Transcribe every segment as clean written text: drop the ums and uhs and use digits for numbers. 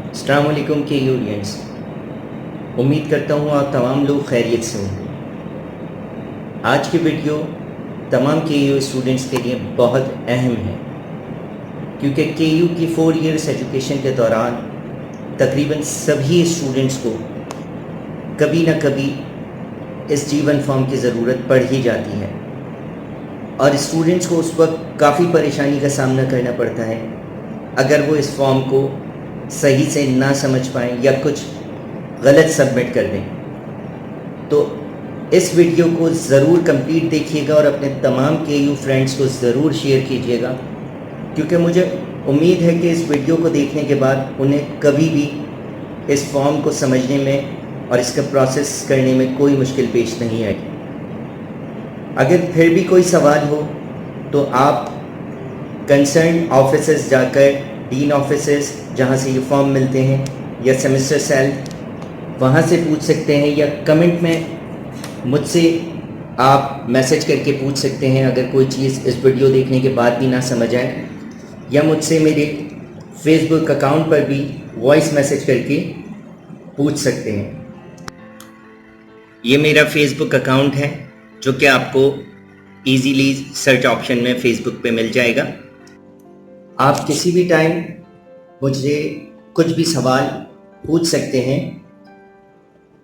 अस्सलाम वालेकुम के यूनियंस। उम्मीद करता हूँ आप तमाम लोग खैरियत से होंगे। आज की वीडियो तमाम के यू स्टूडेंट्स के लिए बहुत अहम है, क्योंकि के यू की 4 इयर्स एजुकेशन के दौरान तकरीबन सभी स्टूडेंट्स को कभी ना कभी इस जीवन फॉर्म की ज़रूरत पड़ ही जाती है और स्टूडेंट्स को उस वक्त काफ़ी परेशानी का सामना करना पड़ता है अगर वो इस फॉर्म को सही से ना समझ पाएँ या कुछ गलत सबमिट कर दें। तो इस वीडियो को ज़रूर कंप्लीट देखिएगा और अपने तमाम के यू फ्रेंड्स को ज़रूर शेयर कीजिएगा, क्योंकि मुझे उम्मीद है कि इस वीडियो को देखने के बाद उन्हें कभी भी इस फॉर्म को समझने में और इसका प्रोसेस करने में कोई मुश्किल पेश नहीं आएगी। अगर फिर भी कोई सवाल हो तो आप कंसर्न ऑफिसेस जाकर, डीन ऑफिसेस जहाँ से ये फॉर्म मिलते हैं, या सेमेस्टर सेल, वहाँ से पूछ सकते हैं, या कमेंट में मुझसे आप मैसेज करके पूछ सकते हैं अगर कोई चीज़ इस वीडियो देखने के बाद भी ना समझ आए, या मुझसे मेरे फेसबुक अकाउंट पर भी वॉइस मैसेज करके पूछ सकते हैं। ये मेरा फेसबुक अकाउंट है जो कि आपको इजीली सर्च ऑप्शन में फेसबुक पे मिल जाएगा। आप किसी भी टाइम मुझे कुछ भी सवाल पूछ सकते हैं।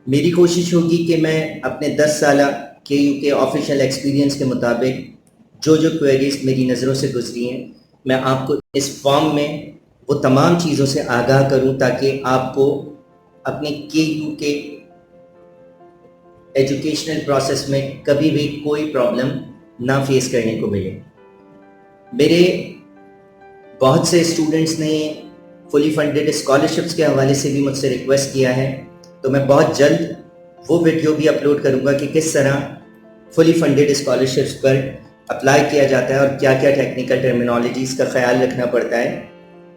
मेरी कोशिश होगी कि मैं अपने 10 साल के यू के ऑफिशियल एक्सपीरियंस के मुताबिक जो जो क्वेरीज मेरी नज़रों से गुजरी हैं, मैं आपको इस फॉर्म में वो तमाम चीज़ों से आगाह करूं ताकि आपको अपने के यू के एजुकेशनल प्रोसेस में कभी भी कोई प्रॉब्लम ना फेस करने को मिले। मेरे बहुत से स्टूडेंट्स ने फुली फंडेड स्कॉलरशिप्स के हवाले से भी मुझसे रिक्वेस्ट किया है, तो मैं बहुत जल्द वो वीडियो भी अपलोड करूंगा कि किस तरह फुली फंडेड स्कॉलरशिप्स पर अप्लाई किया जाता है और क्या क्या टेक्निकल टर्मिनोलॉजीज़ का ख्याल रखना पड़ता है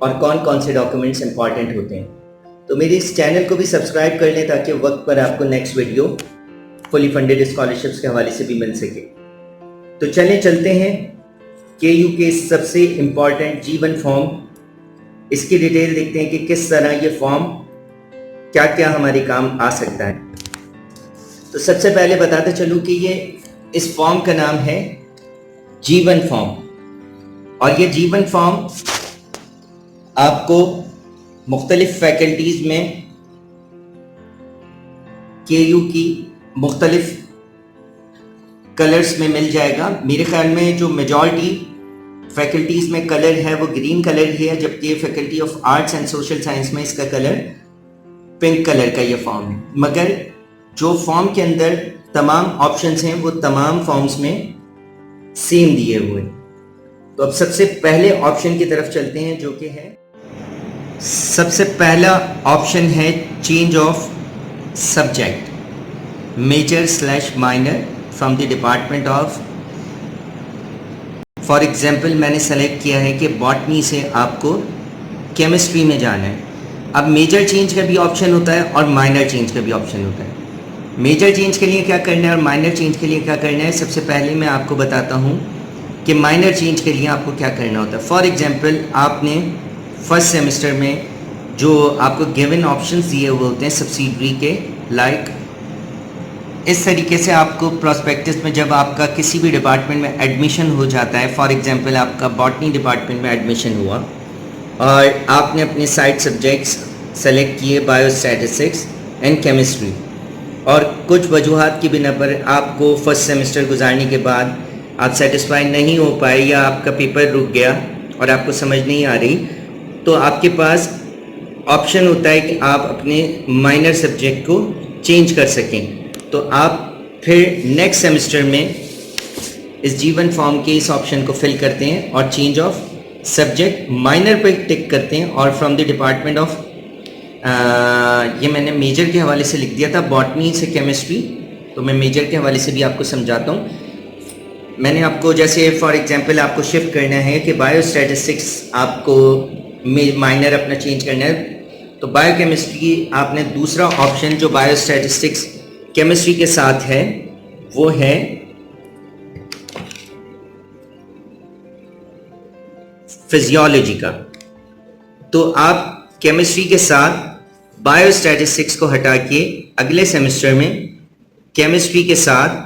और कौन कौन से डॉक्यूमेंट्स इंपॉर्टेंट होते हैं। तो मेरे इस चैनल को भी सब्सक्राइब कर लें ताकि वक्त पर आपको next video fully funded scholarships के हवाले से भी मिल सके। तो चलते हैं के यू के सबसे इम्पॉर्टेंट जीवन फॉर्म, इसकी डिटेल देखते हैं कि किस तरह ये फॉर्म क्या क्या हमारे काम आ सकता है। तो सबसे पहले बताते चलूँ कि ये इस फॉर्म का नाम है जीवन फॉर्म, और ये जीवन फॉर्म आपको मुख्तलिफ फैकल्टीज़ में के यू की मुख्तलिफ कलर्स में मिल जाएगा। मेरे ख्याल में जो मेजॉरिटी फैकल्टीज़ में कलर है वो ग्रीन कलर ही है, जबकि faculty of arts and social science में इसका कलर पिंक कलर का ये फॉर्म है। मगर जो फॉर्म के अंदर तमाम ऑप्शंस हैं वो तमाम फॉर्म्स में सेम दिए हुए। तो अब सबसे पहले ऑप्शन की तरफ चलते हैं, जो कि है सबसे पहला ऑप्शन है change of subject, major minor from the department of. For example मैंने सेलेक्ट किया है कि बॉटनी से आपको केमिस्ट्री में जाना है। अब मेजर चेंज का भी ऑप्शन होता है और माइनर चेंज का भी ऑप्शन होता है। मेजर चेंज के लिए क्या करना है और माइनर चेंज के लिए क्या करना है, सबसे पहले मैं आपको बताता हूँ कि माइनर चेंज के लिए आपको क्या करना होता है। फॉर एग्जाम्पल आपने फर्स्ट सेमेस्टर में जो आपको गिवन ऑप्शंस दिए हुए होते हैं सब्सिडरी के, लाइक इस तरीके से आपको प्रोस्पेक्टस में जब आपका किसी भी डिपार्टमेंट में एडमिशन हो जाता है, फॉर एग्जांपल आपका बॉटनी डिपार्टमेंट में एडमिशन हुआ और आपने अपने साइड सब्जेक्ट्स सेलेक्ट किए बायोस्टैटिस्टिक्स एंड केमिस्ट्री, और कुछ वजूहात की बिना पर आपको फर्स्ट सेमेस्टर गुजारने के बाद आप सेटिस्फाई नहीं हो पाए या आपका पेपर रुक गया और आपको समझ नहीं आ रही, तो आपके पास ऑप्शन होता है कि आप अपने माइनर सब्जेक्ट को चेंज कर सकें। तो आप फिर नेक्स्ट सेमेस्टर में इस जीवन फॉर्म के इस ऑप्शन को फिल करते हैं और चेंज ऑफ सब्जेक्ट माइनर पे टिक करते हैं, और फ्रॉम द डिपार्टमेंट ऑफ, ये मैंने मेजर के हवाले से लिख दिया था, बॉटनी से केमिस्ट्री, तो मैं मेजर के हवाले से भी आपको समझाता हूँ। मैंने आपको जैसे फॉर एग्जांपल आपको शिफ्ट करना है कि बायोस्टैटिस्टिक्स आपको माइनर अपना चेंज करना है, तो बायोकेमिस्ट्री आपने दूसरा ऑप्शन जो बायोस्टैटिस्टिक्स केमिस्ट्री के साथ है वो है फिजियोलॉजी का। तो आप केमिस्ट्री के साथ बायोस्टैटिस्टिक्स को हटा के अगले सेमेस्टर में केमिस्ट्री के साथ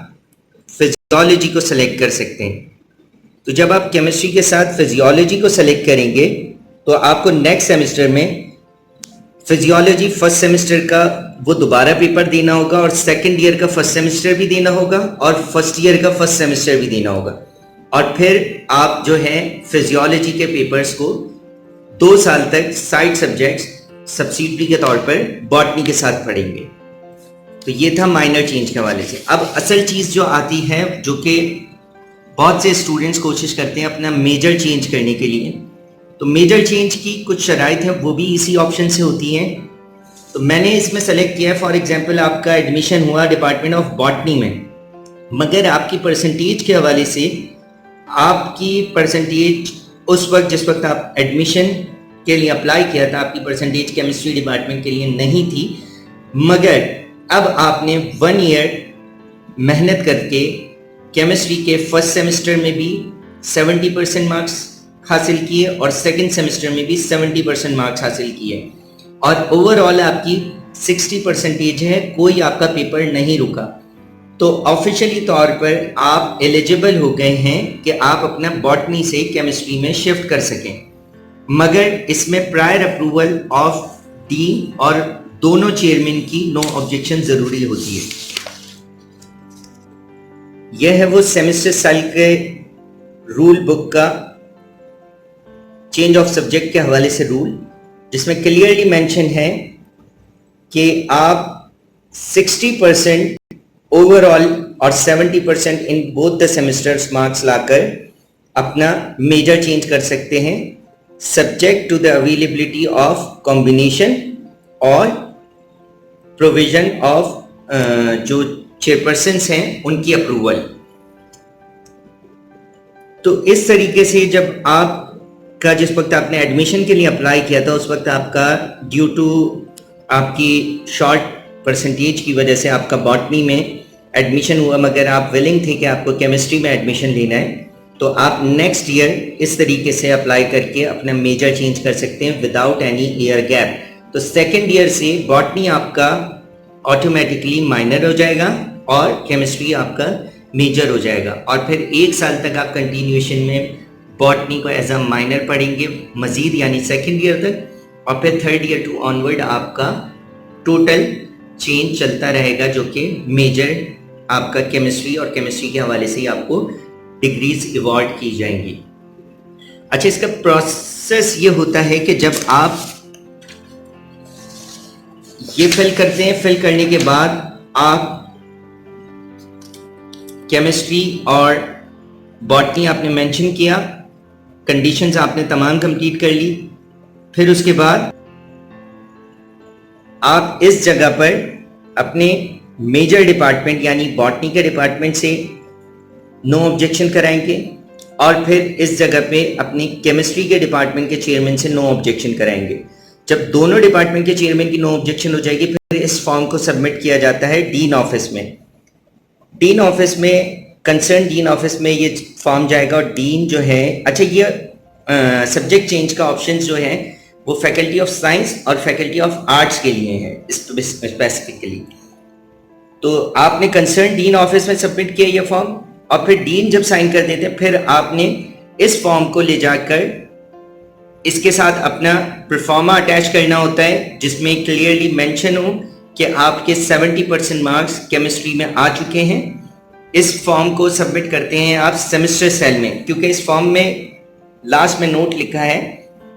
फिजियोलॉजी को सेलेक्ट कर सकते हैं। तो जब आप केमिस्ट्री के साथ फिजियोलॉजी को सेलेक्ट करेंगे तो आपको नेक्स्ट सेमेस्टर में फिजियोलॉजी फर्स्ट सेमेस्टर का वो दोबारा पेपर देना होगा और सेकंड ईयर का फर्स्ट सेमेस्टर भी देना होगा और फर्स्ट ईयर का फर्स्ट सेमेस्टर भी देना होगा। और फिर आप जो है फिजियोलॉजी के पेपर्स को 2 साल तक साइड सब्जेक्ट्स सब्सिडरी के तौर पर बॉटनी के साथ पढ़ेंगे। तो ये था माइनर चेंज के हवाले से। अब असल चीज़ जो आती है, जो कि बहुत से स्टूडेंट्स कोशिश करते हैं अपना मेजर चेंज करने के लिए, तो मेजर चेंज की कुछ शराइत हैं, वो भी इसी ऑप्शन से होती हैं। तो मैंने इसमें सेलेक्ट किया है, फॉर एग्जांपल आपका एडमिशन हुआ डिपार्टमेंट ऑफ बॉटनी में, मगर आपकी परसेंटेज के हवाले से आपकी परसेंटेज उस वक्त जिस वक्त आप एडमिशन के लिए अप्लाई किया था आपकी परसेंटेज केमिस्ट्री डिपार्टमेंट के लिए नहीं थी, मगर अब आपने 1 ईयर मेहनत करके केमिस्ट्री के फर्स्ट सेमेस्टर में भी 70% मार्क्स हासिल किए और सेकंड सेमेस्टर में भी 70% मार्क्स हासिल किए और ओवरऑल आपकी 60% है, कोई आपका पेपर नहीं रुका। तो ऑफिशियली तौर पर आप एलिजिबल हो गए हैं कि आप अपना बॉटनी से केमिस्ट्री में शिफ्ट कर सकें, मगर इसमें प्रायर अप्रूवल ऑफ डीन और दोनों चेयरमैन की नो ऑब्जेक्शन जरूरी होती है। यह है वो सेमेस्टर साल के रूल बुक का चेंज ऑफ सब्जेक्ट के हवाले से रूल, जिसमें क्लियरली मेंशन है कि आप 60% ओवरऑल और 70% in both the semesters marks लाकर अपना मेजर चेंज कर सकते हैं, subject to the availability of combination और प्रोविजन ऑफ जो चेयरपर्सन्स हैं उनकी अप्रूवल। तो इस तरीके से जब आपका जिस वक्त आपने एडमिशन के लिए अप्लाई किया था उस वक्त आपका ड्यू टू आपकी शॉर्ट परसेंटेज की वजह से आपका बॉटनी में एडमिशन हुआ, मगर आप विलिंग थे कि आपको केमिस्ट्री में एडमिशन लेना है, तो आप नेक्स्ट ईयर इस तरीके से अप्लाई करके अपना मेजर चेंज कर सकते हैं विदाउट एनी ईयर गैप। तो सेकेंड ईयर से बॉटनी आपका ऑटोमेटिकली माइनर हो जाएगा और केमिस्ट्री आपका मेजर हो जाएगा और फिर 1 साल तक आप कंटिन्यूएशन में बॉटनी को एज अ माइनर पढ़ेंगे मजीद, यानी सेकेंड ईयर तक, और फिर थर्ड ईयर टू ऑनवर्ड आपका टोटल चेंज चलता रहेगा जो कि मेजर आपका केमिस्ट्री और केमिस्ट्री के हवाले से ही आपको डिग्रीज अवार्ड की जाएंगी। अच्छा, इसका प्रोसेस ये होता है कि जब आप ये फिल करते हैं, फिल करने के बाद आप केमिस्ट्री और बॉटनी आपने मेंशन किया, कंडीशंस आपने तमाम कंप्लीट कर ली, फिर उसके बाद आप इस जगह पर अपने मेजर डिपार्टमेंट यानी बॉटनी के डिपार्टमेंट से नो ऑब्जेक्शन कराएंगे और फिर इस जगह पे अपनी केमिस्ट्री के डिपार्टमेंट के चेयरमैन से नो ऑब्जेक्शन कराएंगे। जब दोनों डिपार्टमेंट के चेयरमैन की नो ऑब्जेक्शन हो जाएगी फिर इस फॉर्म को सबमिट किया जाता है डीन ऑफिस में। डीन ऑफिस में, कंसर्न डीन ऑफिस में ये फॉर्म जाएगा और डीन जो है, अच्छा ये सब्जेक्ट चेंज का ऑप्शन जो है वो फैकल्टी ऑफ साइंस और फैकल्टी ऑफ आर्ट्स के लिए है स्पेसिफिकली। तो आपने कंसर्न डीन ऑफिस में सबमिट किया ये फॉर्म और फिर डीन जब साइन कर देते हैं फिर आपने इस फॉर्म को ले जाकर इसके साथ अपना परफॉर्मा अटैच करना होता है जिसमें क्लियरली मेंशन हो कि आपके 70% मार्क्स केमिस्ट्री में आ चुके हैं। इस फॉर्म को सबमिट करते हैं आप सेमेस्टर सेल में, क्योंकि इस फॉर्म में लास्ट में नोट लिखा है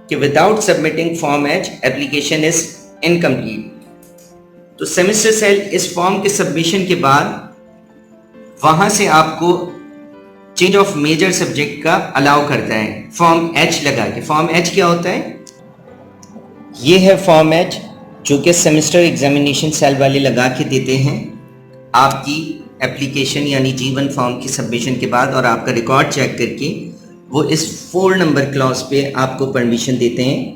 कि without submitting form H application is incomplete. तो सेमेस्टर सेल इस फॉर्म के सबमिशन के बाद वहां से आपको चेंज ऑफ मेजर सब्जेक्ट का अलाउ करता है फॉर्म एच लगा के। फॉर्म एच क्या होता है? ये है फॉर्म एच जो कि सेमेस्टर एग्जामिनेशन सेल वाले लगा के देते हैं आपकी एप्लीकेशन यानी G1 फॉर्म की सबमिशन के बाद, और आपका रिकॉर्ड चेक करके वो इस 4 नंबर क्लॉज पे आपको परमिशन देते हैं।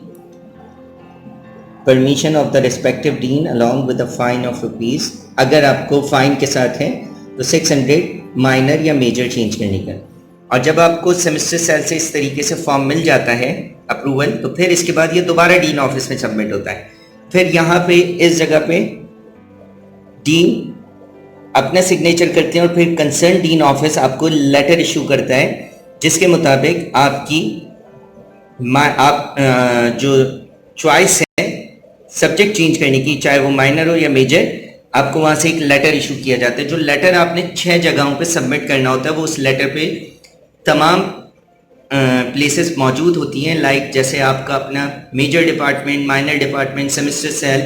Permission of the respective dean along with the fine of rupees, अगर आपको फाइन के साथ है तो 600 माइनर या मेजर चेंज करने का। और जब आपको सेमेस्टर सेल से इस तरीके से फॉर्म मिल जाता है अप्रूवल, तो फिर इसके बाद ये दोबारा डीन ऑफिस में सबमिट होता है। फिर यहाँ पे इस जगह पे डीन अपना सिग्नेचर करते हैं और फिर कंसर्न डीन ऑफिस आपको लेटर इशू करता है, जिसके मुताबिक आपकी जो चॉइस है सब्जेक्ट चेंज करने की, चाहे वो माइनर हो या मेजर, आपको वहाँ से एक लेटर इशू किया जाता है। जो लेटर आपने 6 जगहों पे सबमिट करना होता है, वो उस लेटर पे तमाम प्लेसेस मौजूद होती हैं, लाइक जैसे आपका अपना major department, minor department, semester cell,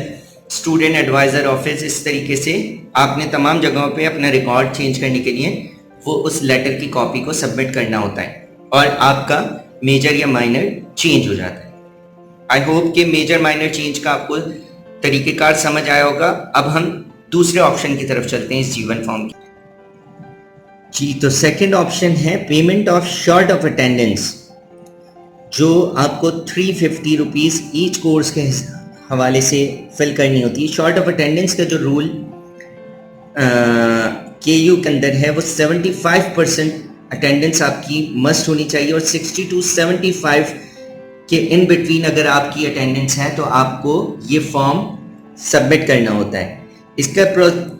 student advisor office, इस तरीके से आपने तमाम जगहों पे अपना रिकॉर्ड चेंज करने के लिए वो उस लेटर की कॉपी को सबमिट करना होता है और आपका मेजर या माइनर चेंज हो जाता है। आई होप कि मेजर माइनर चेंज का आपको तरीक़ेकार समझ आया होगा। अब हम दूसरे ऑप्शन की तरफ चलते हैं इस जीवन फॉर्म की। जी, तो सेकंड ऑप्शन है payment of short of attendance, जो आपको 350 रुपीज़ ईच कोर्स के हवाले से फिल करनी होती है। शॉर्ट ऑफ अटेंडेंस का जो रूल KU के अंदर है, वो 75% अटेंडेंस आपकी मस्ट होनी चाहिए और 60 to 75 के इन बिटवीन अगर आपकी अटेंडेंस है तो आपको ये फॉर्म सबमिट करना होता है। इसका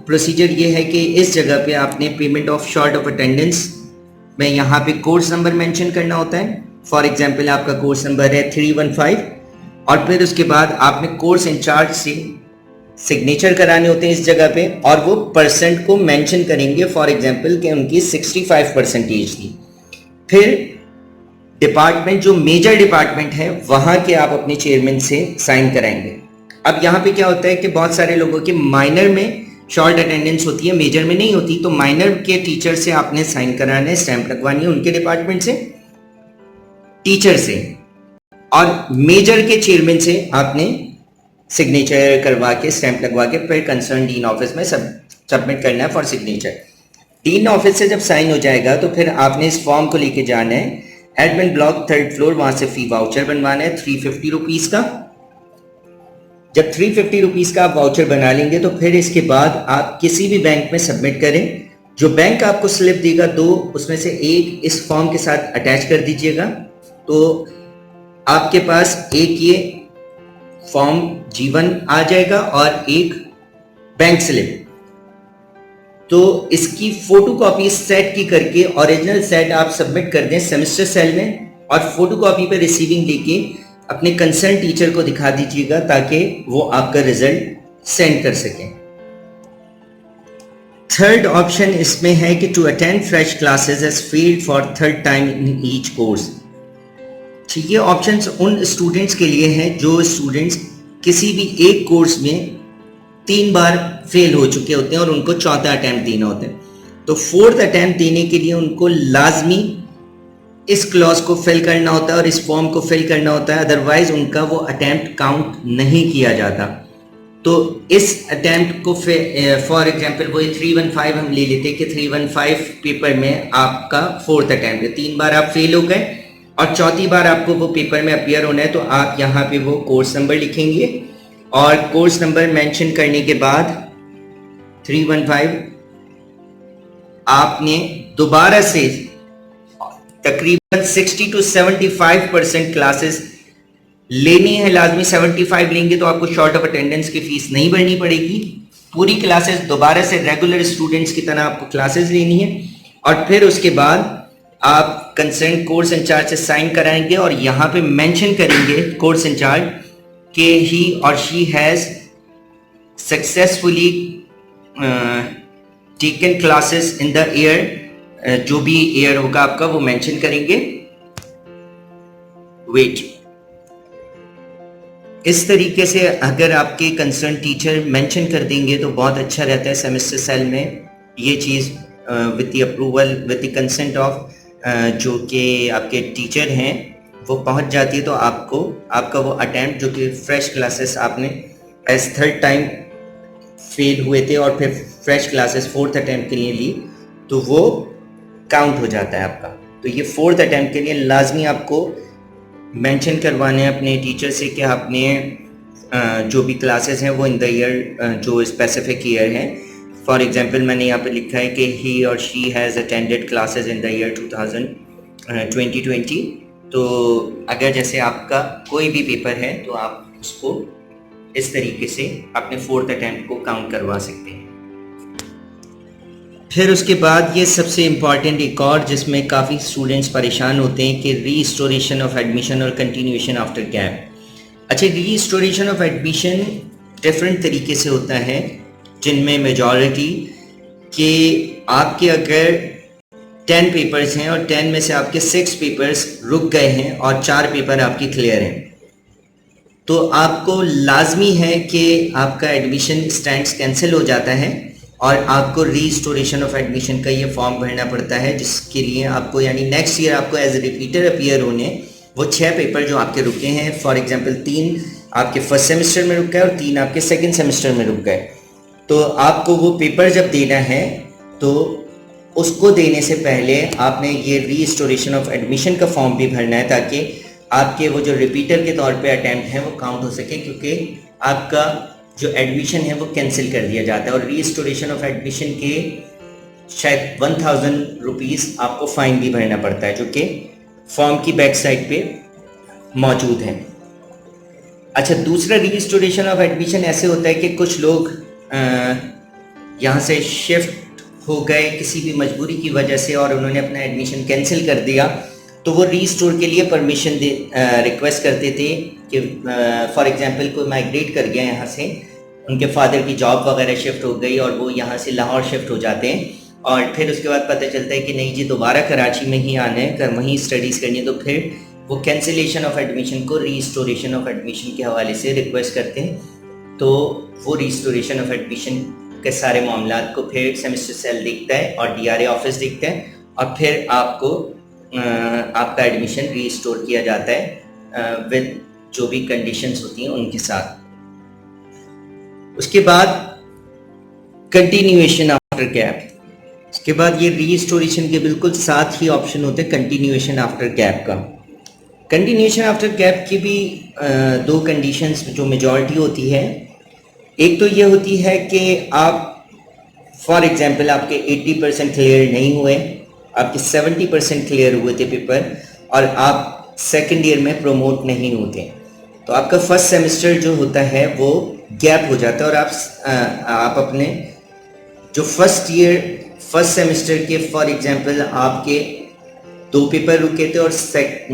प्रोसीजर ये है कि इस जगह पे आपने payment of short of attendance में यहाँ पे कोर्स नंबर मेंशन करना होता है। फॉर एग्जांपल आपका कोर्स नंबर है 315 और फिर उसके बाद आपने कोर्स इंचार्ज से सिग्नेचर कराने होते हैं इस जगह पे और वो परसेंट को मेंशन करेंगे, फॉर एग्जांपल कि उनकी 65% थी। फिर डिपार्टमेंट जो मेजर डिपार्टमेंट है वहाँ के आप अपने चेयरमैन से साइन कराएंगे। अब यहाँ पे क्या होता है कि बहुत सारे लोगों के माइनर में शॉर्ट अटेंडेंस होती है, मेजर में नहीं होती, तो माइनर के टीचर से आपने साइन कराना है, स्टैंप लगवानी है उनके डिपार्टमेंट से, टीचर से, और मेजर के चेयरमैन से आपने सिग्नेचर करवा के स्टैंप लगवा के फिर कंसर्न डीन ऑफिस में सबमिट करना है फॉर सिग्नेचर। डीन ऑफिस से जब साइन हो जाएगा तो फिर आपने इस फॉर्म को लेके जाना है एडमिन ब्लॉक 3rd फ्लोर, वहां से फी वाउचर बनवाना है 350 रुपीज़ का। जब 350 रुपीज़ का आप वाउचर बना लेंगे तो फिर इसके बाद आप किसी भी बैंक में सबमिट करें। जो बैंक आपको स्लिप देगा 2, उसमें से एक इस फॉर्म के साथ अटैच कर दीजिएगा, तो आपके पास एक ये फॉर्म जीवन आ जाएगा और एक बैंक स्लिप। तो इसकी फोटोकॉपी सेट की करके ओरिजिनल सेट आप सबमिट कर दें सेमेस्टर सेल में और फोटोकॉपी पे रिसीविंग लेके अपने कंसर्न टीचर को दिखा दीजिएगा ताकि वो आपका रिजल्ट सेंड कर सकें। थर्ड ऑप्शन इसमें है कि to attend fresh classes as failed for 3rd time in each course. ठीक है, ऑप्शंस उन स्टूडेंट्स के लिए हैं जो स्टूडेंट्स किसी भी एक कोर्स में 3 बार फेल हो चुके होते हैं और उनको 4था अटैम्प्ट देना होता है। तो 4th अटैम्प्ट देने के लिए उनको लाजमी इस क्लॉज को फिल करना होता है और इस फॉर्म को फिल करना होता है, अदरवाइज उनका वो अटैम्प्ट काउंट नहीं किया जाता। तो इस अटैम्प्ट को फॉर एग्जांपल वो 315 हम ले लेते हैं कि 315 पेपर में आपका 4th अटैम्प्ट है, 3 बार आप फेल हो गए और 4थी बार आपको वो पेपर में अपीयर होना है, तो आप यहाँ पे वो कोर्स नंबर लिखेंगे और कोर्स नंबर मेंशन करने के बाद 315 आपने दोबारा से तकरीबन 60 to 75% क्लासेस लेनी है। लाजमी 75 लेंगे तो आपको शॉर्ट ऑफ अटेंडेंस की फीस नहीं भरनी पड़ेगी। पूरी क्लासेस दोबारा से रेगुलर स्टूडेंट्स की तरह आपको क्लासेस लेनी है और फिर उसके बाद आप कंसर्न कोर्स इंचार्ज से साइन कराएंगे और यहाँ पे मेंशन करेंगे कोर्स इंचार्ज कि ही और she has successfully taken classes in the year, जो भी ईयर होगा आपका वो मेंशन करेंगे। वेट, इस तरीके से अगर आपके कंसर्न टीचर मेंशन कर देंगे तो बहुत अच्छा रहता है। सेमेस्टर सेल में ये चीज़ with the approval with the consent of जो कि आपके टीचर हैं वो पहुंच जाती है, तो आपको आपका वो अटैम्प्ट जो कि फ्रेश क्लासेस आपने एज 3rd टाइम फेल हुए थे और फिर फ्रेश क्लासेस 4th अटैम्प्ट के लिए ली, तो वो काउंट हो जाता है आपका। तो ये 4th अटैम्प्ट के लिए लाजमी आपको मेंशन करवाने हैं अपने टीचर से कि आपने जो भी क्लासेस हैं वो इन द ईयर जो स्पेसिफिक ईयर है। फॉर एग्जांपल मैंने यहाँ पे लिखा है कि ही और she has attended classes in the year 2000 2020। तो अगर जैसे आपका कोई भी पेपर है तो आप उसको इस तरीके से अपने 4th अटैम्प्ट को काउंट करवा सकते हैं। फिर उसके बाद ये सबसे इम्पॉर्टेंट एक और जिसमें काफ़ी स्टूडेंट्स परेशान होते हैं कि रीस्टोरेशन ऑफ एडमिशन और कंटिन्यूएशन आफ्टर गैप। अच्छा, रीस्टोरेशन ऑफ एडमिशन डिफरेंट तरीके से होता है, जिनमें मेजॉरिटी के आपके अगर 10 पेपर्स हैं और 10 में से आपके 6 पेपर्स रुक गए हैं और 4 पेपर आपके क्लियर हैं, तो आपको लाजमी है कि आपका एडमिशन स्टैंड्स कैंसिल हो जाता है और आपको रीस्टोरेशन ऑफ एडमिशन का ये फॉर्म भरना पड़ता है, जिसके लिए आपको यानी नेक्स्ट ईयर आपको एज ए रिपीटर अपीयर होने वो 6 पेपर जो आपके रुके हैं, फॉर एग्जांपल 3 आपके फर्स्ट सेमेस्टर में रुक गए और 3 आपके सेकंड सेमेस्टर में रुक गए, तो आपको वो पेपर जब देना है तो उसको देने से पहले आपने ये रीस्टोरेशन ऑफ एडमिशन का फॉर्म भी भरना है, ताकि आपके वो जो रिपीटर के तौर पे अटैम्प्ट है वो काउंट हो सके, क्योंकि आपका जो एडमिशन है वो कैंसिल कर दिया जाता है। और रीस्टोरेशन ऑफ एडमिशन के शायद 1000 रुपीज़ आपको फ़ाइन भी भरना पड़ता है, जो कि फॉर्म की बैक साइड पे मौजूद है। अच्छा, दूसरा रीस्टोरेशन ऑफ एडमिशन ऐसे होता है कि कुछ लोग यहाँ से शिफ्ट हो गए किसी भी मजबूरी की वजह से और उन्होंने अपना एडमिशन कैंसिल कर दिया, तो वो रीस्टोर के लिए परमिशन रिक्वेस्ट करते थे कि फॉर एग्जांपल कोई माइग्रेट कर गया यहाँ से, उनके फादर की जॉब वगैरह शिफ्ट हो गई और वो यहाँ से लाहौर शिफ्ट हो जाते हैं और फिर उसके बाद पता चलता है कि नहीं जी दोबारा कराची में ही आना है, वहीं स्टडीज़ करनी है, तो फिर वो कैंसिलेशन ऑफ एडमिशन को रीस्टोरेशन ऑफ एडमिशन के हवाले से रिक्वेस्ट करते हैं। तो वो रीस्टोरेशन ऑफ एडमिशन के सारे मामलात को फिर सेमेस्टर सेल देखता है और DRA ऑफिस देखता है और फिर आपको आपका एडमिशन रीस्टोर किया जाता है विद जो भी कंडीशंस होती हैं उनके साथ। उसके बाद कंटिन्यूएशन आफ्टर गैप, उसके बाद ये रीस्टोरेशन के बिल्कुल साथ ही ऑप्शन होते हैं कंटिन्यूएशन आफ्टर गैप का। कंटिन्यूएशन आफ्टर गैप की भी 2 कंडीशंस जो मेजॉरिटी होती है, एक तो ये होती है कि आप फॉर एग्जांपल आपके 80% क्लियर नहीं हुए, आपके 70% क्लियर हुए थे पेपर और आप सेकेंड ईयर में प्रमोट नहीं होते, तो आपका फर्स्ट सेमेस्टर जो होता है वो गैप हो जाता है और आप अपने जो फर्स्ट सेमेस्टर के फॉर एग्जांपल आपके 2 पेपर रुके थे और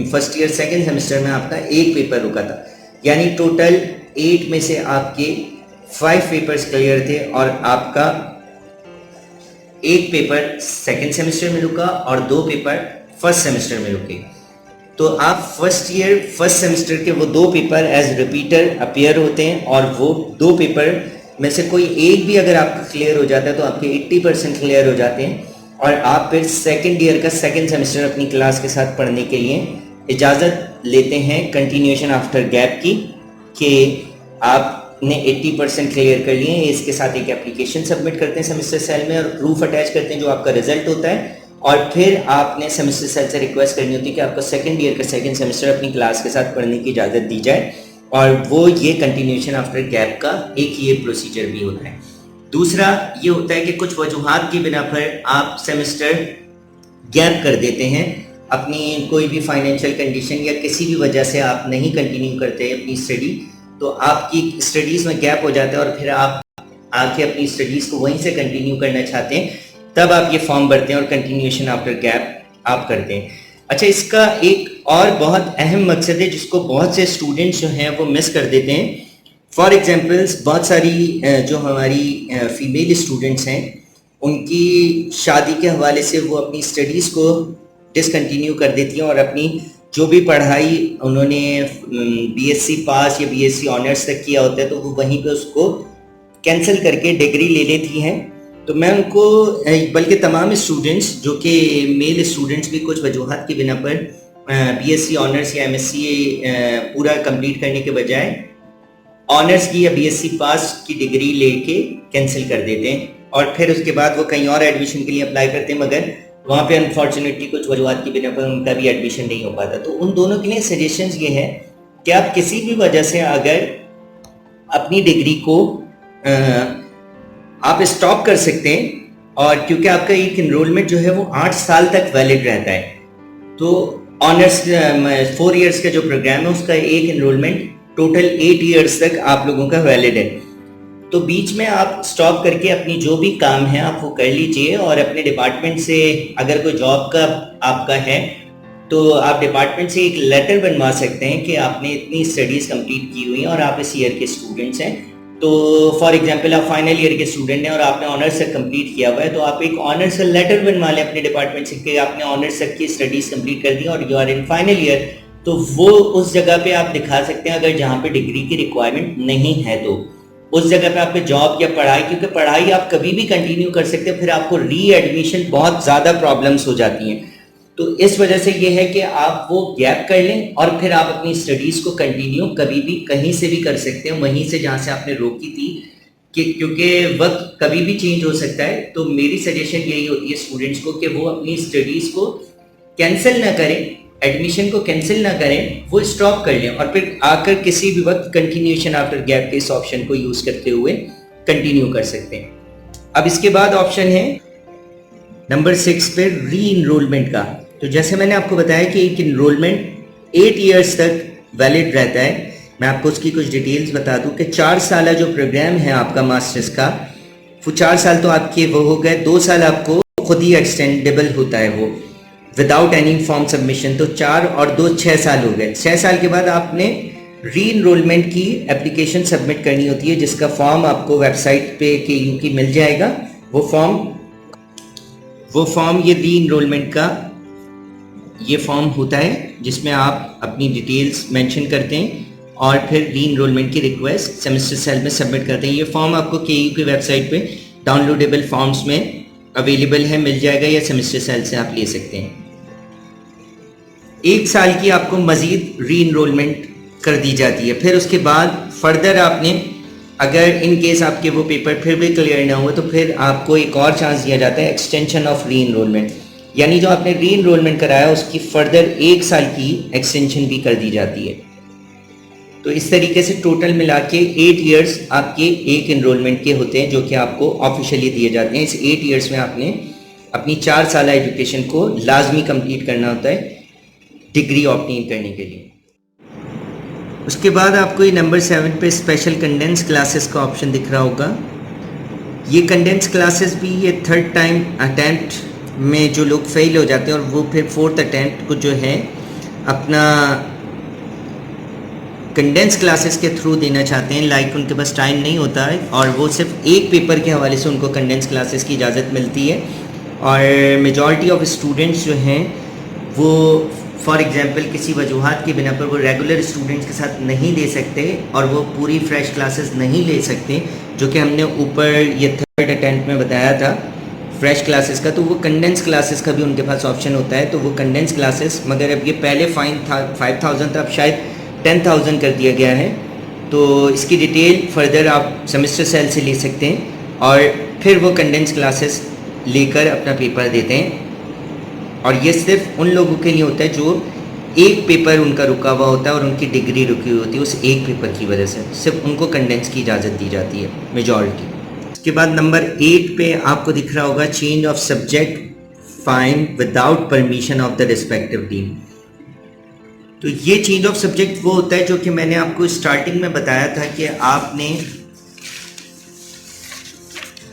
फर्स्ट ईयर सेकेंड सेमेस्टर में आपका 1 पेपर रुका था, यानी टोटल 8 में से आपके 5 पेपर्स क्लियर थे और आपका 1 पेपर सेकेंड सेमेस्टर में रुका और 2 पेपर फर्स्ट सेमेस्टर में रुके, तो आप फर्स्ट सेमेस्टर के वो 2 पेपर एज रिपीटर अपीयर होते हैं और वो 2 पेपर में से कोई एक भी अगर आपका क्लियर हो जाता है तो आपके 80% क्लियर हो जाते हैं और आप फिर सेकेंड ईयर का सेकेंड सेमेस्टर अपनी क्लास के साथ पढ़ने के लिए इजाज़त लेते हैं कंटिन्यूएशन आफ्टर गैप की, कि आपने 80% क्लियर कर लिए, इसके साथ एक एप्लीकेशन सबमिट करते हैं सेमेस्टर सेल में और प्रूफ अटैच करते हैं जो आपका रिजल्ट होता है, और फिर आपने सेमेस्टर सेल से रिक्वेस्ट करनी होती है कि आपको सेकेंड ईयर का सेकेंड सेमेस्टर अपनी क्लास के साथ पढ़ने की इजाज़त दी जाए, और वो ये कंटिन्यूएशन आफ्टर गैप का एक ये प्रोसीजर भी होता है। दूसरा ये होता है कि कुछ वजूहात की बिना पर आप सेमेस्टर गैप कर देते हैं, अपनी कोई भी फाइनेंशियल कंडीशन या किसी भी वजह से आप नहीं कंटिन्यू करते अपनी स्टडी, तो आपकी स्टडीज़ में गैप हो जाता है और फिर आप आके अपनी स्टडीज़ को वहीं से कंटिन्यू करना चाहते हैं, तब आप ये फॉर्म भरते हैं और कंटिन्यूएशन आफ्टर गैप आप करते हैं। अच्छा, इसका एक और बहुत अहम मकसद है जिसको बहुत से स्टूडेंट्स जो हैं वो मिस कर देते हैं। फॉर एग्जांपल्स बहुत सारी जो हमारी फीमेल स्टूडेंट्स हैं उनकी शादी के हवाले से वो अपनी स्टडीज़ को डिसकंटिन्यू कर देती हैं और अपनी जो भी पढ़ाई उन्होंने BSc पास या BSc ऑनर्स तक किया होता है तो वो वहीं पे उसको कैंसिल करके डिग्री ले लेती हैं। तो मैं उनको बल्कि तमाम स्टूडेंट्स जो कि मेल स्टूडेंट्स भी कुछ वजूहात की बिना पर BSc ऑनर्स या MSc पूरा कंप्लीट करने के बजाय ऑनर्स की या BSc पास की डिग्री लेके कैंसिल कर देते हैं और फिर उसके बाद वो कहीं और एडमिशन के लिए अप्लाई करते हैं, मगर वहाँ पे अनफॉर्चुनेटली कुछ वजूहात की बिना पर उनका भी एडमिशन नहीं हो पाता। तो उन दोनों के लिए सजेशंस ये है कि आप किसी भी वजह से अगर अपनी डिग्री को आप स्टॉप कर सकते हैं, और क्योंकि आपका एक इनरोलमेंट जो है वो 8 साल तक वैलिड रहता है, तो ऑनर्स 4 इयर्स का जो प्रोग्राम है उसका एक इनरोलमेंट टोटल 8 इयर्स तक आप लोगों का वैलिड है। तो बीच में आप स्टॉप करके अपनी जो भी काम है आप वो कर लीजिए, और अपने डिपार्टमेंट से अगर कोई जॉब का आपका है तो आप डिपार्टमेंट से एक लेटर बनवा सकते हैं कि आपने इतनी स्टडीज़ कंप्लीट की हुई हैं और आप इस ईयर के स्टूडेंट्स हैं। तो फॉर एग्जांपल आप फाइनल ईयर के स्टूडेंट हैं और आपने ऑनर्स तक कंप्लीट किया हुआ है, तो आप एक ऑनर्स लेटर बनवा लें अपने डिपार्टमेंट से कि आपने ऑनर्स तक की स्टडीज़ कंप्लीट कर दी और you are in final year. तो वो उस जगह पे आप दिखा सकते हैं, अगर जहाँ पे डिग्री की रिक्वायरमेंट नहीं है तो उस जगह पे आपके जॉब या पढ़ाई, क्योंकि पढ़ाई आप कभी भी कंटिन्यू कर सकते हैं, फिर आपको री एडमिशन बहुत ज़्यादा प्रॉब्लम्स हो जाती हैं। तो इस वजह से ये है कि आप वो गैप कर लें और फिर आप अपनी स्टडीज़ को कंटिन्यू कभी भी कहीं से भी कर सकते हैं, वहीं से जहाँ से आपने रोकी थी, कि क्योंकि वक्त कभी भी चेंज हो सकता है। तो मेरी सजेशन यही होती है स्टूडेंट्स को कि वो अपनी स्टडीज़ को कैंसिल ना करें, एडमिशन को कैंसिल ना करें, वो स्टॉप कर लें और फिर आकर किसी भी वक्त कंटिन्यूएशन आफ्टर गैप के इस ऑप्शन को यूज़ करते हुए कंटिन्यू कर सकते हैं। अब इसके बाद ऑप्शन है नंबर 6 पे री इनरोलमेंट का। तो जैसे मैंने आपको बताया कि एक इनरोलमेंट 8 इयर्स तक वैलिड रहता है। मैं आपको उसकी कुछ डिटेल्स बता दूं कि 4 साल जो प्रोग्राम है आपका मास्टर्स का, वो 4 साल तो आपके वो हो गए, 2 साल आपको खुद ही एक्सटेंडेबल होता है वो विदाउट एनी फॉर्म सबमिशन। तो 4 और 2 6 साल हो गए। 6 साल के बाद आपने री इनरोलमेंट की एप्लीकेशन सबमिट करनी होती है, जिसका फॉर्म आपको वेबसाइट पे KU की मिल जाएगा। वो फॉर्म ये री इनरोलमेंट का ये फॉर्म होता है जिसमें आप अपनी डिटेल्स मेंशन करते हैं और फिर री इनरोलमेंट की रिक्वेस्ट सेमेस्टर सेल में सबमिट करते हैं। ये फॉर्म आपको KU की वेबसाइट पे डाउनलोडेबल फॉर्म्स में अवेलेबल है, मिल जाएगा, या सेमेस्टर सेल से आप ले सकते हैं। 1 साल की आपको मज़ीद री इनरोलमेंट कर दी जाती है। फिर उसके बाद फर्दर आपने अगर इन केस आपके वो पेपर फिर भी क्लियर ना हुए तो फिर आपको एक और चांस दिया जाता है, एक्सटेंशन ऑफ री इनरोलमेंट, यानी जो आपने री इनरोलमेंट कराया उसकी फर्दर 1 साल की एक्सटेंशन भी कर दी जाती है। तो इस तरीके से टोटल मिला के 8 इयर्स आपके एक इनरोलमेंट के होते हैं, जो कि आपको ऑफिशियली दिए जाते हैं। इस 8 इयर्स में आपने अपनी 4 साल एजुकेशन को लाजमी कंप्लीट करना होता है डिग्री ऑब्टेन करने के लिए। उसके बाद आपको ये नंबर 7 पे स्पेशल कंडेंस क्लासेस का ऑप्शन दिख रहा होगा। ये कंडेंस क्लासेस भी ये 3rd टाइम अटैम्प्ट में जो लोग फेल हो जाते हैं और वो फिर 4th अटैम्प्ट को जो है अपना कंडेंस क्लासेस के थ्रू देना चाहते हैं, लाइक उनके पास टाइम नहीं होता है और वो सिर्फ एक पेपर के हवाले से उनको कंडेंस क्लासेस की इजाज़त मिलती है। और मेजॉरिटी ऑफ स्टूडेंट्स जो हैं वो फॉर एग्जांपल किसी वजूहात की बिना पर वो रेगुलर स्टूडेंट्स के साथ नहीं दे सकते और वो पूरी फ्रेश क्लासेस नहीं ले सकते, जो कि हमने ऊपर ये 3rd अटेम्प्ट में बताया था फ्रेश क्लासेस का। तो वो कंडेंस क्लासेस का भी उनके पास ऑप्शन होता है। तो वो कंडेंस क्लासेस, मगर अब ये पहले फाइन था 5000 था, अब शायद 10,000 कर दिया गया है। तो इसकी डिटेल फर्दर आप सेमेस्टर सेल से ले सकते हैं और फिर वो कंडेंस क्लासेस लेकर अपना पेपर देते हैं। और ये सिर्फ उन लोगों के लिए होता है जो एक पेपर उनका रुका हुआ होता है और उनकी डिग्री रुकी हुई होती है, उस एक पेपर की वजह से सिर्फ उनको कंडेंस की इजाज़त दी जाती है मेजॉरिटी। उसके बाद नंबर 8 पे आपको दिख रहा होगा change of subject fine without permission of the respective dean. तो ये चेंज ऑफ सब्जेक्ट वो होता है जो कि मैंने आपको स्टार्टिंग में बताया था कि आपने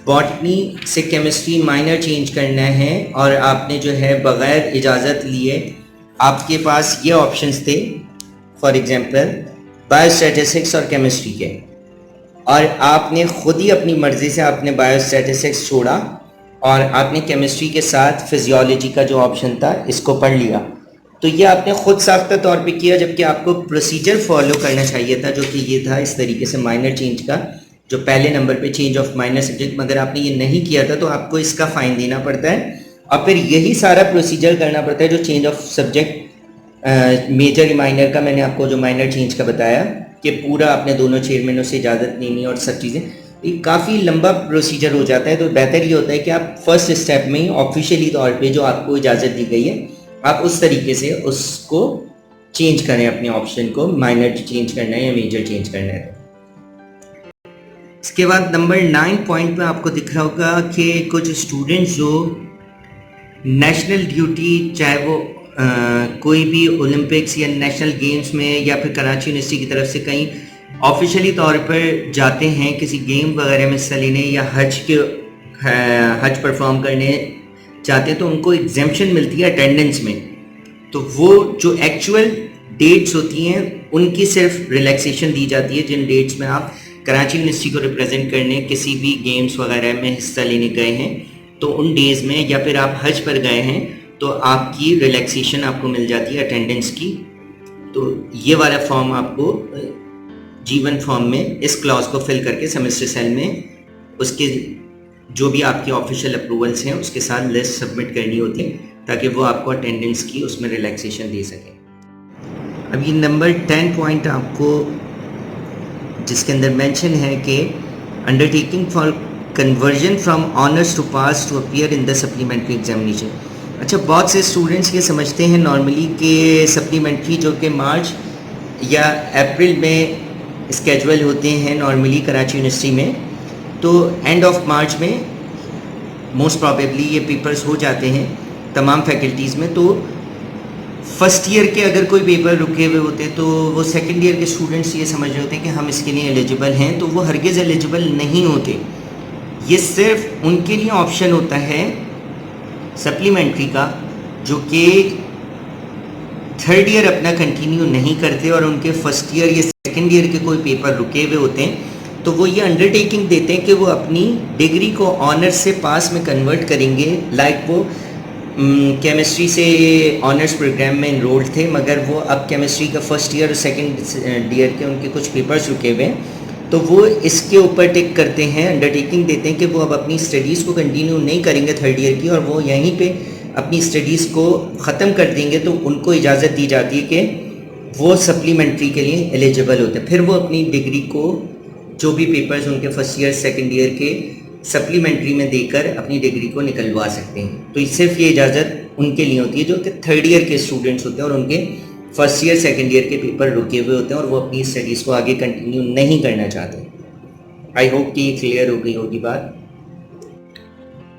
बॉटनी से केमिस्ट्री माइनर चेंज करना है और आपने जो है बग़ैर इजाज़त लिए आपके पास ये ऑप्शंस थे, फॉर एग्जांपल बायोस्टैटिस्टिक्स और केमिस्ट्री के, और आपने ख़ुद ही अपनी मर्ज़ी से आपने बायोस्टैटिस्टिक्स छोड़ा और आपने केमिस्ट्री के साथ फिजियोलॉजी का जो ऑप्शन था इसको पढ़ लिया। तो ये आपने ख़ुद साख्ता तौर पे किया, जबकि आपको प्रोसीजर फॉलो करना चाहिए था, जो कि ये था इस तरीके से माइनर चेंज का, जो पहले नंबर पे चेंज ऑफ माइनर सब्जेक्ट। मगर आपने ये नहीं किया था तो आपको इसका फ़ाइन देना पड़ता है और फिर यही सारा प्रोसीजर करना पड़ता है जो change of subject major minor का मैंने आपको जो माइनर चेंज का बताया कि पूरा आपने दोनों चेयरमैनों से इजाज़त लेनी और सब चीज़ें। ये काफ़ी लंबा प्रोसीजर हो जाता है। तो बेहतर ये होता है कि आप फर्स्ट स्टेप में ही ऑफिशियली तौर पर जो आपको इजाज़त दी गई है आप उस तरीके से उसको चेंज करें, अपने ऑप्शन को माइनर चेंज करना है या मेजर चेंज करना है। इसके बाद नंबर 9 पॉइंट पे आपको दिख रहा होगा कि कुछ स्टूडेंट्स जो नेशनल ड्यूटी, चाहे वो कोई भी ओलंपिक्स या नेशनल गेम्स में या फिर कराची यूनिवर्सिटी की तरफ से कहीं ऑफिशियली तौर पर जाते हैं किसी गेम वगैरह में हिस्सा लेने या हज परफॉर्म करने चाहते हैं तो उनको एग्जेम्पशन मिलती है अटेंडेंस में। तो वो जो एक्चुअल डेट्स होती हैं उनकी सिर्फ रिलैक्सेशन दी जाती है। जिन डेट्स में आप कराची यूनिवर्सिटी को रिप्रेजेंट करने किसी भी गेम्स वगैरह में हिस्सा लेने गए हैं तो उन डेज़ में, या फिर आप हज पर गए हैं तो आपकी रिलैक्सेशन आपको मिल जाती है अटेंडेंस की। तो ये वाला फॉर्म आपको जीवन फॉर्म में इस क्लॉज को फिल करके सेमेस्टर सेल में उसके जो भी आपके ऑफिशियल अप्रूवल्स हैं उसके साथ लिस्ट सबमिट करनी होती है ताकि वो आपको अटेंडेंस की उसमें रिलैक्सेशन दे सकें। अब ये नंबर 10 पॉइंट आपको जिसके अंदर मेंशन है कि undertaking for conversion from honours to pass to appear in the supplementary examination. अच्छा, बहुत से स्टूडेंट्स ये समझते हैं नॉर्मली कि सप्लीमेंट्री जो कि मार्च या अप्रैल में स्केजुअल होते हैं नॉर्मली कराची यूनिवर्सिटी में, तो एंड ऑफ मार्च में मोस्ट प्रॉबेबली ये पेपर्स हो जाते हैं तमाम फैकल्टीज़ में। तो फर्स्ट ईयर के अगर कोई पेपर रुके हुए होते हैं तो वो सेकंड ईयर के स्टूडेंट्स ये समझ रहे होते हैं कि हम इसके लिए एलिजिबल हैं, तो वो हरगिज़ एलिजिबल नहीं होते। ये सिर्फ उनके लिए ऑप्शन होता है सप्लीमेंट्री का जो कि थर्ड ईयर अपना कंटिन्यू नहीं करते और उनके फर्स्ट ईयर या सेकेंड ईयर के कोई पेपर रुके हुए होते हैं, तो वो ये अंडरटेकिंग देते हैं कि वो अपनी डिग्री को ऑनर्स से पास में कन्वर्ट करेंगे। लाइक वो केमिस्ट्री से ऑनर्स प्रोग्राम में इनरोल्ड थे मगर वो अब केमिस्ट्री का फर्स्ट ईयर और सेकेंड ईयर के उनके कुछ पेपर्स रुके हुए हैं, तो वो इसके ऊपर टिक करते हैं, अंडरटेकिंग देते हैं कि वो अब अपनी स्टडीज़ को कंटिन्यू नहीं करेंगे थर्ड ईयर की और वो यहीं पे अपनी स्टडीज़ को ख़त्म कर देंगे। तो उनको इजाज़त दी जाती है कि वो सप्लीमेंट्री के लिए एलिजिबल होते हैं। फिर वो अपनी डिग्री को जो भी पेपर्स उनके फर्स्ट ईयर सेकेंड ईयर के सप्लीमेंट्री में देकर अपनी डिग्री को निकलवा सकते हैं। तो सिर्फ ये इजाज़त उनके लिए होती है जो कि थर्ड ईयर के स्टूडेंट्स होते हैं और उनके फर्स्ट ईयर सेकेंड ईयर के पेपर रुके हुए होते हैं और वो अपनी स्टडीज़ को आगे कंटिन्यू नहीं करना चाहते। आई होप कि ये क्लियर हो गई होगी बात।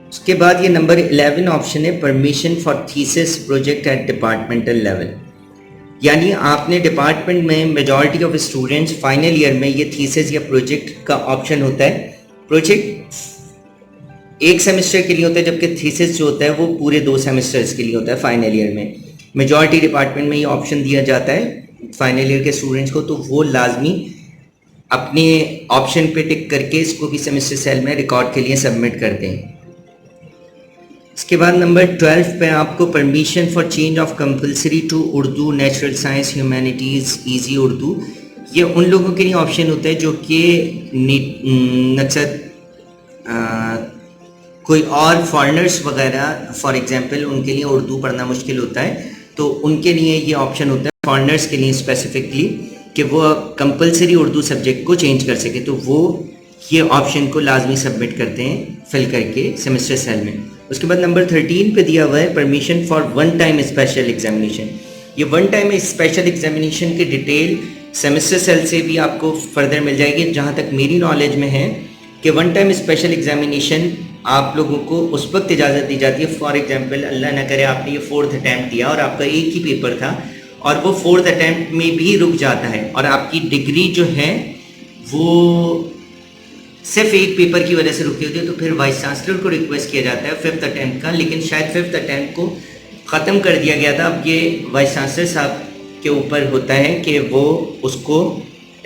उसके बाद ये नंबर 11 ऑप्शन है permission for thesis project at departmental level. यानी आपने डिपार्टमेंट में majority of students final year में ये थीसिस या प्रोजेक्ट का ऑप्शन होता है। प्रोजेक्ट एक सेमेस्टर के लिए होता है जबकि थीसिस जो होता है वो पूरे 2 सेमेस्टर्स के लिए होता है फाइनल ईयर में। मेजॉरिटी डिपार्टमेंट में ये ऑप्शन दिया जाता है फाइनल ईयर के स्टूडेंट्स को, तो वो लाजमी अपने ऑप्शन पे टिक करके इसको भी सेमेस्टर सेल में रिकॉर्ड के लिए सबमिट करते हैं। इसके बाद नंबर 12 पे आपको permission for change of compulsory to Urdu, natural science, humanities, easy Urdu. ये उन लोगों के लिए ऑप्शन होता है जो कि नक्सद कोई और फॉरेनर्स वगैरह फॉर एग्जांपल उनके लिए उर्दू पढ़ना मुश्किल होता है, तो उनके लिए ये ऑप्शन होता है फॉरेनर्स के लिए स्पेसिफिकली कि वो कंपलसरी उर्दू सब्जेक्ट को चेंज कर सके। तो वो ये ऑप्शन को लाजमी सबमिट करते हैं फिल करके सेमेस्टर सेल में। उसके बाद नंबर 13 पे दिया हुआ है permission for one time special examination. ये वन टाइम स्पेशल एग्जामिनेशन की डिटेल सेमेस्टर सेल से भी आपको फर्दर मिल जाएगी। जहाँ तक मेरी नॉलेज में है कि वन टाइम स्पेशल एग्जामिनेशन आप लोगों को उस वक्त इजाज़त दी जाती है, फॉर एग्जांपल अल्लाह ना करे आपने ये 4th अटैम्प्ट दिया और आपका एक ही पेपर था और वो 4th अटैम्प्ट में भी रुक जाता है और आपकी डिग्री जो है वो सिर्फ एक पेपर की वजह से रुकी होती है, तो फिर वाइस चांसलर को रिक्वेस्ट किया जाता है 5th अटैम्प्ट का, लेकिन शायद 5th अटैम्प्ट को ख़त्म कर दिया गया था। अब ये वाइस चांसलर साहब के ऊपर होता है कि वो उसको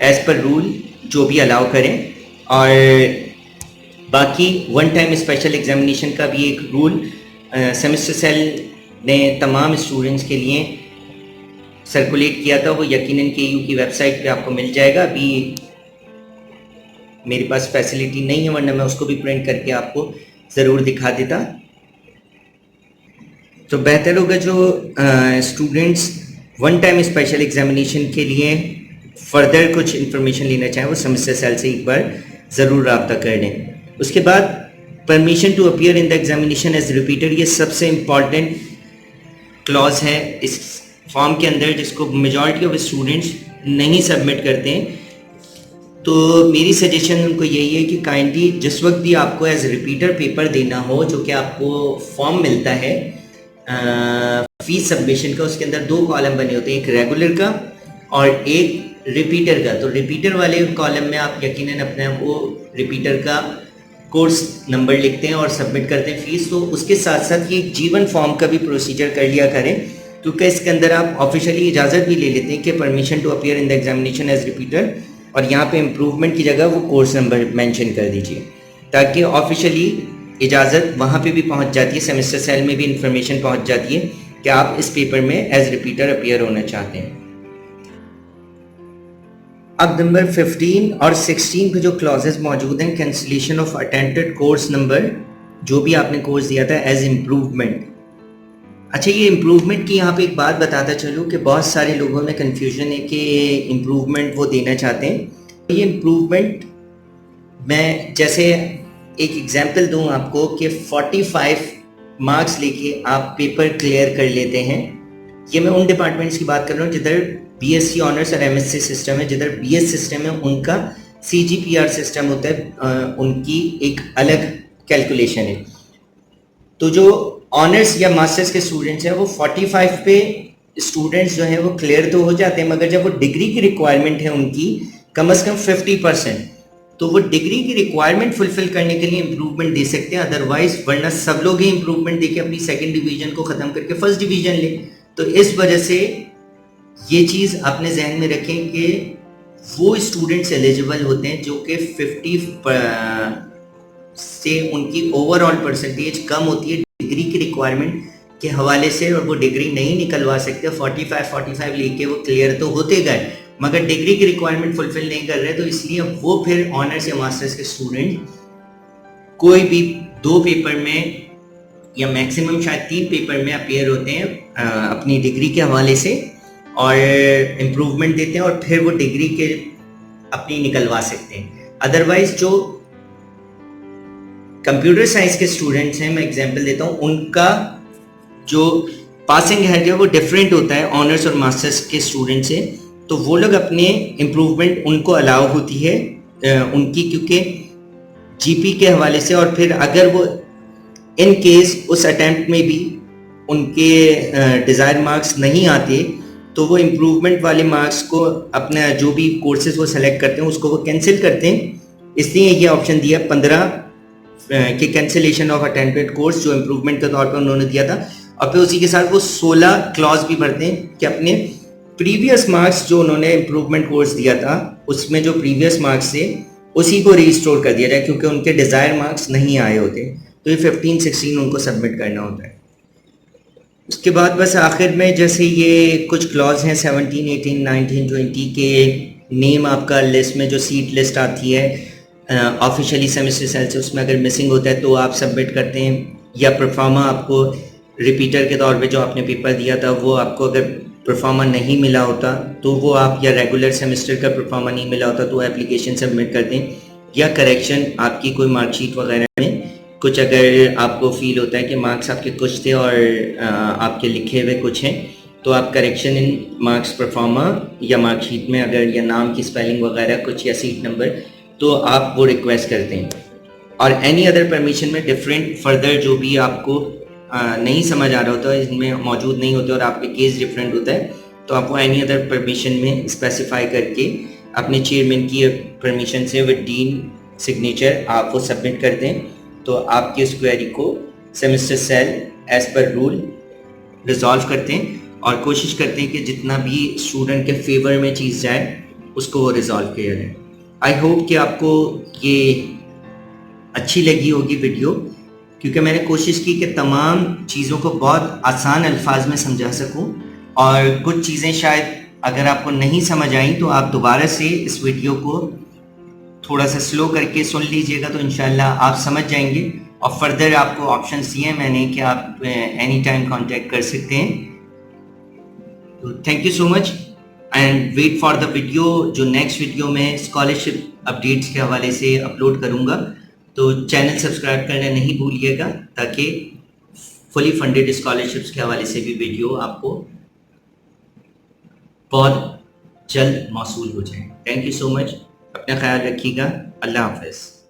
एज़ पर रूल जो भी अलाउ करें। और बाकी वन टाइम स्पेशल एग्जामिनेशन का भी एक रूल सेमेस्टर सेल ने तमाम स्टूडेंट्स के लिए सर्कुलेट किया था, वो यकीनन केयू की वेबसाइट पे आपको मिल जाएगा। अभी मेरे पास फैसिलिटी नहीं है वरना मैं उसको भी प्रिंट करके आपको ज़रूर दिखा देता। तो बेहतर होगा जो students one time special examination के लिए फ़र्दर कुछ इन्फॉर्मेशन लेना चाहें वो सेमेस्टर सेल से एक बार ज़रूर रब्ता कर लें। उसके बाद permission to appear in the examination as repeated, ये सबसे इम्पॉर्टेंट क्लॉज है इस फॉर्म के अंदर जिसको मेजॉरिटी ऑफ स्टूडेंट्स नहीं सबमिट करते हैं। तो मेरी सजेशन उनको यही है कि काइंडली जिस वक्त भी आपको एज रिपीटर पेपर देना हो जो कि आपको फॉर्म मिलता है फीस सबमिशन का, उसके अंदर 2 कॉलम बने होते हैं, एक रेगुलर का और एक रिपीटर का। तो रिपीटर वाले कॉलम में आप यकीनन अपने वो रिपीटर का कोर्स नंबर लिखते हैं और सबमिट करते हैं फीस। तो उसके साथ साथ ये जीवन फॉर्म का भी प्रोसीजर कर लिया करें, क्योंकि इसके अंदर आप ऑफिशियली इजाज़त भी ले लेते हैं कि permission to appear in the examination as repeater, और यहाँ पे इम्प्रूवमेंट की जगह वो कोर्स नंबर मेंशन कर दीजिए, ताकि ऑफिशियली इजाज़त वहाँ पे भी पहुँच जाती है, सेमेस्टर सेल में भी इंफॉर्मेशन पहुँच जाती है कि आप इस पेपर में एज रिपीटर अपीयर होना चाहते हैं। अब नंबर 15 और 16 पे जो क्लॉजेज मौजूद हैं, cancellation of attended course number, जो भी आपने कोर्स दिया था एज इम्प्रूवमेंट। अच्छा, ये इम्प्रूवमेंट की यहाँ पे एक बात बताता चलूँ कि बहुत सारे लोगों में कन्फ्यूजन है कि इम्प्रूवमेंट वो देना चाहते हैं। ये इम्प्रूवमेंट मैं जैसे एक एग्जांपल दूं आपको कि 45 मार्क्स लेके आप पेपर क्लियर कर लेते हैं। ये मैं उन डिपार्टमेंट्स की बात कर रहा हूँ जिधर बीएससी ऑनर्स और एमएससी सिस्टम है। जिधर बीएस सिस्टम है उनका सीजीपीआर सिस्टम होता है, उनकी एक अलग कैलकुलेशन है। तो जो ऑनर्स या मास्टर्स के स्टूडेंट्स हैं वो 45 पे स्टूडेंट्स जो हैं वो क्लियर तो हो जाते हैं, मगर जब वो डिग्री की रिक्वायरमेंट है उनकी कम से कम 50%, तो वो डिग्री की रिक्वायरमेंट फुलफिल करने के लिए इम्प्रूवमेंट दे सकते हैं। अदरवाइज वरना सब लोग ही इम्प्रूवमेंट देके अपनी सेकंड डिवीजन को ख़त्म करके फर्स्ट डिवीजन ले। तो इस वजह से ये चीज़ अपने जहन में रखें कि वो स्टूडेंट्स एलिजिबल होते हैं जो कि 50 से उनकी ओवरऑल परसेंटेज कम होती है डिग्री की रिक्वायरमेंट के हवाले से, और वो डिग्री नहीं निकलवा सकते। 45 लेके वो क्लियर तो होते गए मगर डिग्री की रिक्वायरमेंट फुलफिल नहीं कर रहे, तो इसलिए वो फिर ऑनर्स या मास्टर्स के स्टूडेंट कोई भी 2 पेपर में या मैक्सिमम शायद 3 पेपर में अपीयर होते हैं अपनी डिग्री के हवाले से, और इम्प्रूवमेंट देते हैं और फिर वो डिग्री के अपनी निकलवा सकते हैं। अदरवाइज जो कंप्यूटर साइंस के स्टूडेंट्स हैं, मैं एग्जांपल देता हूँ, उनका जो पासिंग है जो वो डिफरेंट होता है ऑनर्स और मास्टर्स के स्टूडेंट से। तो वो लोग अपने इम्प्रूवमेंट उनको अलाउ होती है उनकी, क्योंकि जीपी के हवाले से, और फिर अगर वो इन केस उस अटेम्प्ट में भी उनके डिज़ायर मार्क्स नहीं आते तो वो इम्प्रूवमेंट वाले मार्क्स को अपना जो भी कोर्सेज वो सेलेक्ट करते हैं उसको वो कैंसिल करते हैं। इसलिए ये ऑप्शन दिया 15 के कैंसिलेशन ऑफ अटेंडेड कोर्स जो इम्प्रूवमेंट के तौर पर उन्होंने दिया था, और फिर उसी के साथ वो 16 क्लॉज भी भरते हैं कि अपने प्रीवियस मार्क्स जो उन्होंने इम्प्रूवमेंट कोर्स दिया था उसमें जो प्रीवियस मार्क्स थे उसी को रीस्टोर कर दिया जाए, क्योंकि उनके डिज़ायर मार्क्स नहीं आए होते। तो ये 15-16 उनको सबमिट करना होता है। उसके बाद बस आखिर में जैसे ये कुछ क्लॉज हैं 17, 18, 19, 20 के नेम आपका लिस्ट में जो सीट लिस्ट आती है ऑफिशियली सेमेस्टर सेल से, उसमें अगर मिसिंग होता है तो आप सबमिट करते हैं, या परफॉर्मा आपको रिपीटर के तौर पे जो आपने पेपर दिया था वो आपको अगर परफॉर्मा नहीं मिला होता तो वो आप, या रेगुलर सेमेस्टर का परफॉर्मा नहीं मिला होता तो एप्लीकेशन सबमिट कर दें, या करेक्शन आपकी कोई मार्कशीट वगैरह में कुछ अगर आपको फील होता है कि मार्क्स आपके कुछ थे और आपके लिखे हुए कुछ हैं, तो आप करेक्शन इन मार्क्स परफॉर्मा या मार्कशीट में अगर या नाम की स्पेलिंग वगैरह कुछ या सीट नंबर, तो आप वो रिक्वेस्ट करते हैं। और एनी अदर परमिशन में डिफरेंट फर्दर जो भी आपको नहीं समझ आ रहा होता है, इनमें मौजूद नहीं होते और आपके केस डिफरेंट होता है, तो आपको एनी अदर परमिशन में स्पेसिफाई करके अपने चेयरमैन की परमिशन से विद डीन सिग्नेचर आप वो सबमिट कर दें। तो आपकी उस क्वेरी को semester cell as per rule resolve करते हैं और कोशिश करते हैं कि जितना भी स्टूडेंट के फेवर में चीज़ जाए उसको वो रिजॉल्व किया जाए। आई होप कि आपको ये अच्छी लगी होगी वीडियो, क्योंकि मैंने कोशिश की कि तमाम चीज़ों को बहुत आसान अल्फाज में समझा सकूं, और कुछ चीज़ें शायद अगर आपको नहीं समझ आई तो आप दोबारा से इस वीडियो को थोड़ा सा स्लो करके सुन लीजिएगा, तो इंशाल्लाह आप समझ जाएंगे। और फर्दर आपको ऑप्शंस दिए हैं मैंने कि आप एनी टाइम कांटेक्ट कर सकते हैं। तो thank you so much and wait for the video. जो नेक्स्ट वीडियो में स्कॉलरशिप अपडेट्स के हवाले से अपलोड करूँगा, तो चैनल सब्सक्राइब करना नहीं भूलिएगा ताकि फुली फंडेड स्कॉलरशिप्स के हवाले से भी वीडियो आपको बहुत जल्द मौसूल हो जाए। थैंक यू सो मच, अपना ख्याल रखिएगा। अल्लाह हाफ़िज़।